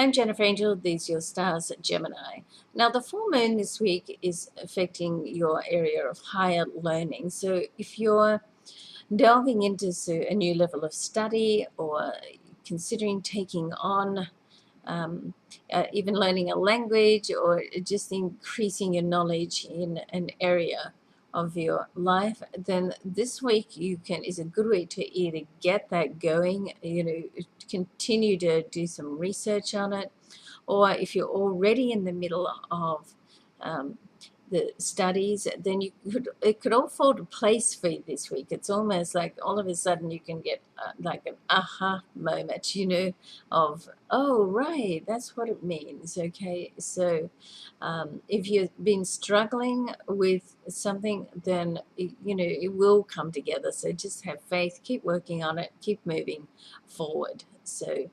I'm Jennifer Angel. These are your stars at Gemini. Now, the full moon this week is affecting your area of higher learning. So, if you're delving into a new level of study or considering taking on even learning a language or just increasing your knowledge in an area of your life, then this week is a good week to either get that going, continue to do some research on it, or if you're already in the middle of um, the studies, then it could all fall to place for you this week. It's almost like all of a sudden you can get like an aha moment, of, oh, right, that's what it means. Okay, so if you've been struggling with something, then it will come together. So just have faith, keep working on it, keep moving forward. So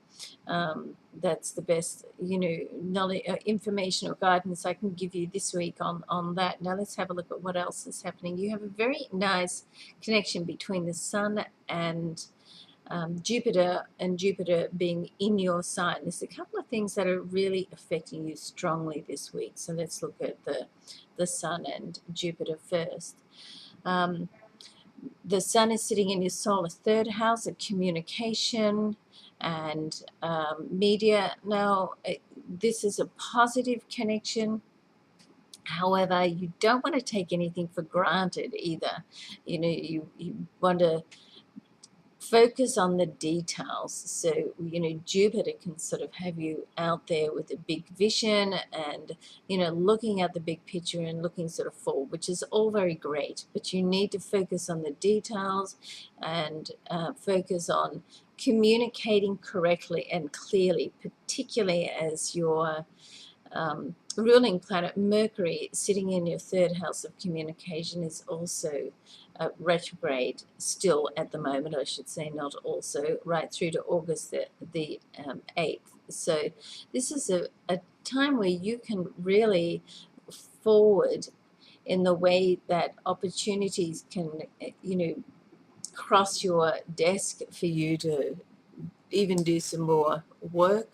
that's the best knowledge, information or guidance I can give you this week on that. Now let's have a look at what else is happening. You have a very nice connection between the sun and Jupiter, and Jupiter being in your sign. There's a couple of things that are really affecting you strongly this week. So let's look at the sun and Jupiter first. The sun is sitting in your solar third house of communication and media. Now, this is a positive connection. However, you don't want to take anything for granted either. You want to focus on the details. So, Jupiter can sort of have you out there with a big vision and, looking at the big picture and looking sort of forward, which is all very great. But you need to focus on the details and focus on communicating correctly and clearly, particularly as your ruling planet Mercury sitting in your third house of communication is also retrograde still at the moment, I should say, not also, right through to August the 8th. So this is a time where you can really forward in the way that opportunities can, cross your desk for you to even do some more work.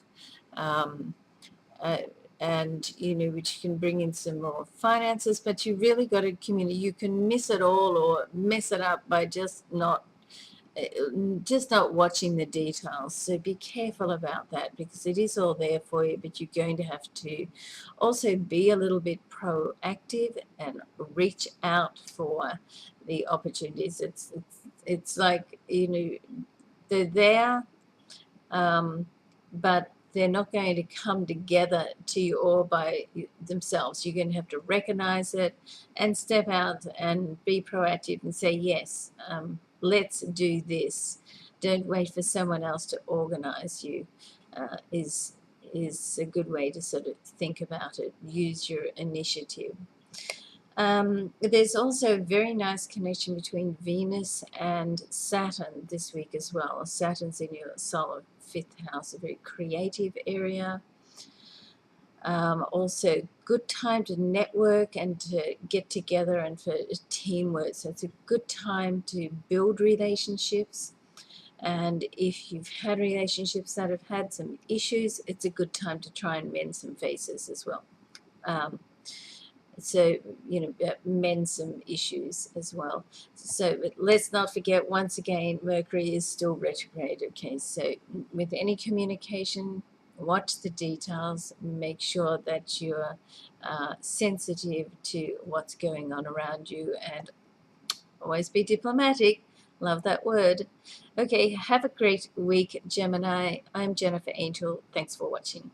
Um, uh, and which can bring in some more finances, but you really got to communicate. You can miss it all or mess it up by just not watching the details. So be careful about that, because it is all there for you, but you're going to have to also be a little bit proactive and reach out for the opportunities. It's like they're there, but they're not going to come together to you all by themselves. You're going to have to recognize it and step out and be proactive and say, yes, let's do this. Don't wait for someone else to organize you, is a good way to sort of think about it. Use your initiative. There's also a very nice connection between Venus and Saturn this week as well. Saturn's in your solar fifth house, a very creative area. Also, good time to network and to get together and for teamwork. So it's a good time to build relationships. And if you've had relationships that have had some issues, it's a good time to try and mend some faces as well. So, mend some issues as well. So, but let's not forget, once again, Mercury is still retrograde. Okay, so with any communication, watch the details, make sure that you're sensitive to what's going on around you, and always be diplomatic. Love that word. Okay, have a great week, Gemini. I'm Jennifer Angel. Thanks for watching.